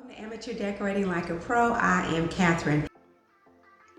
To Amateur Decorating Like a Pro, I am Catherine.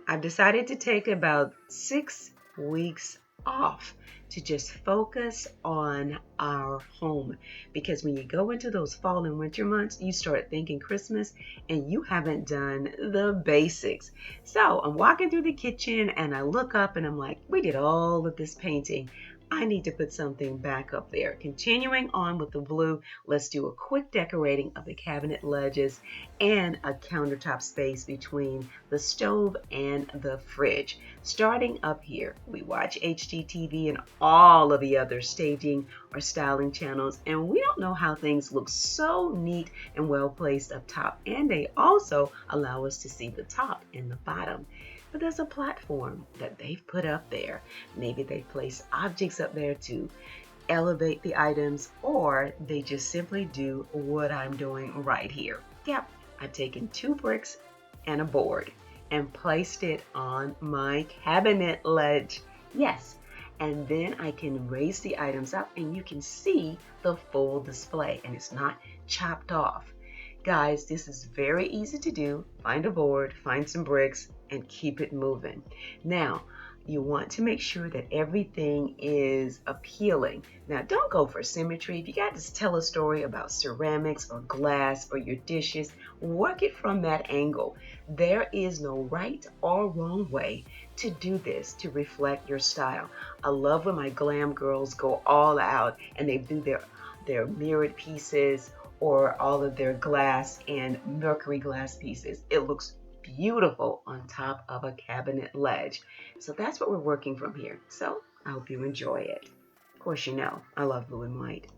I've decided to take about 6 weeks off to just focus on our home because when you go into those fall and winter months, you start thinking Christmas and you haven't done the basics. So I'm walking through the kitchen and I look up and I'm like, we did all of this painting. I need to put something back up there. Continuing on with the blue, let's do a quick decorating of the cabinet ledges and a countertop space between the stove and the fridge. Starting up here, we watch HGTV and all of the other staging or styling channels, and we don't know how things look so neat and well placed up top, and they also allow us to see the top and the bottom. But there's a platform that they've put up there. Maybe they place objects up there to elevate the items, or they just simply do what I'm doing right here. Yep, I've taken 2 bricks and a board and placed it on my cabinet ledge. Yes, and then I can raise the items up and you can see the full display and it's not chopped off. Guys, this is very easy to do. Find a board, find some bricks, and keep it moving. Now, you want to make sure that everything is appealing. Now, don't go for symmetry. If you got to tell a story about ceramics or glass or your dishes, work it from that angle. There is no right or wrong way to do this to reflect your style. I love when my glam girls go all out and they do their mirrored pieces or all of their glass and mercury glass pieces. It looks beautiful on top of a cabinet ledge. So that's what we're working from here. So I hope you enjoy it. Of course, you know, I love blue and white.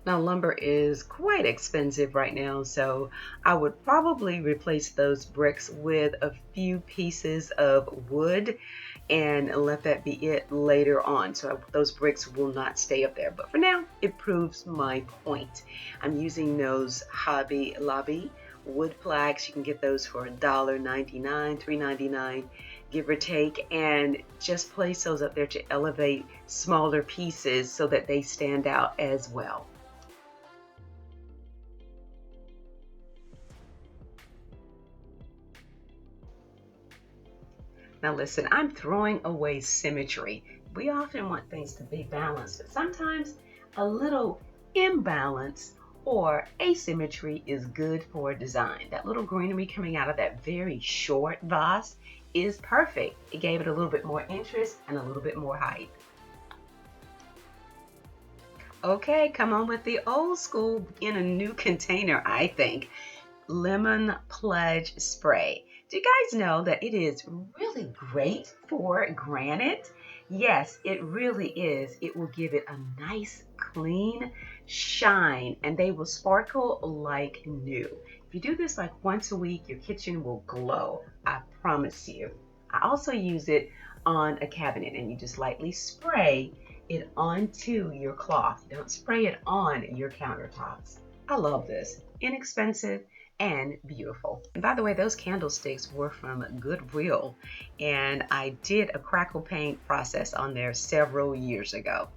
Now, lumber is quite expensive right now, so I would probably replace those bricks with a few pieces of wood and let that be it later on. So those bricks will not stay up there. But for now, it proves my point. I'm using those Hobby Lobby wood plaques. You can get those for $1.99, $3.99, give or take, and just place those up there to elevate smaller pieces so that they stand out as well. Now listen, I'm throwing away symmetry. We often want things to be balanced, but sometimes a little imbalance or asymmetry is good for design. That little greenery coming out of that very short vase is perfect. It gave it a little bit more interest and a little bit more height. Okay, come on with the old school in a new container, I think. Lemon Pledge Spray. Do you guys know that it is really great for granite? Yes, it really is. It will give it a nice, clean shine and they will sparkle like new. If you do this like once a week, your kitchen will glow. I promise you. I also use it on a cabinet and you just lightly spray it onto your cloth. Don't spray it on your countertops. I love this. Inexpensive and beautiful. And by the way, those candlesticks were from Goodwill, and I did a crackle paint process on there several years ago.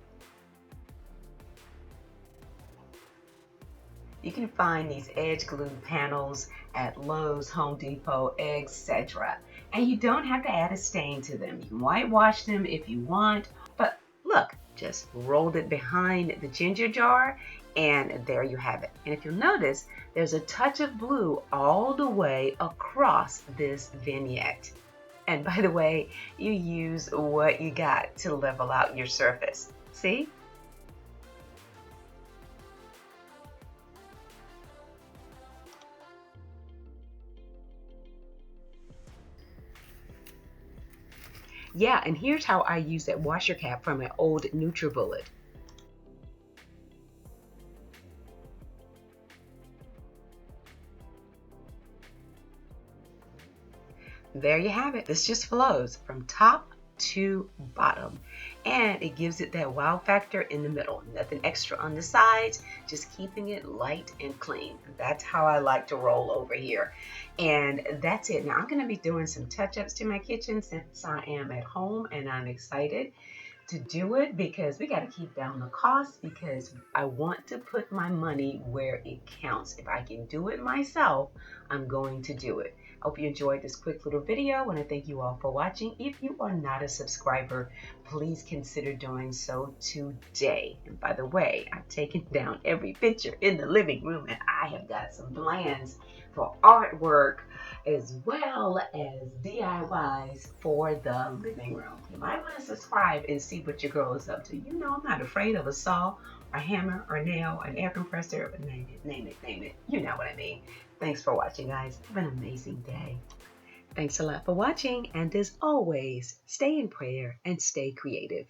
You can find these edge glued panels at Lowe's, Home Depot, etc. And you don't have to add a stain to them. You can whitewash them if you want, but look, just rolled it behind the ginger jar and there you have it. And if you'll notice, there's a touch of blue all the way across this vignette. And by the way, you use what you got to level out your surface. See? Yeah, and here's how I use that washer cap from an old NutriBullet. there you have it. This just flows from top to bottom, and it gives it that wow factor in the middle. Nothing extra on the sides, just keeping it light and clean. That's how I like to roll over here. And that's it. Now I'm going to be doing some touch-ups to my kitchen since I am at home, and I'm excited to do it because we got to keep down the cost, because I want to put my money where it counts. If I can do it myself, I'm going to do it. Hope you enjoyed this quick little video. I want to thank you all for watching. If you are not a subscriber, please consider doing so today. And by the way, I've taken down every picture in the living room, and I have got some plans for artwork as well as DIYs for the living room. You might want to subscribe and see what your girl is up to. You know, I'm not afraid of a saw, a hammer, or nail, an air compressor, name it. You know what I mean. Thanks for watching, guys. Have an amazing day. Thanks a lot for watching, and as always, stay in prayer and stay creative.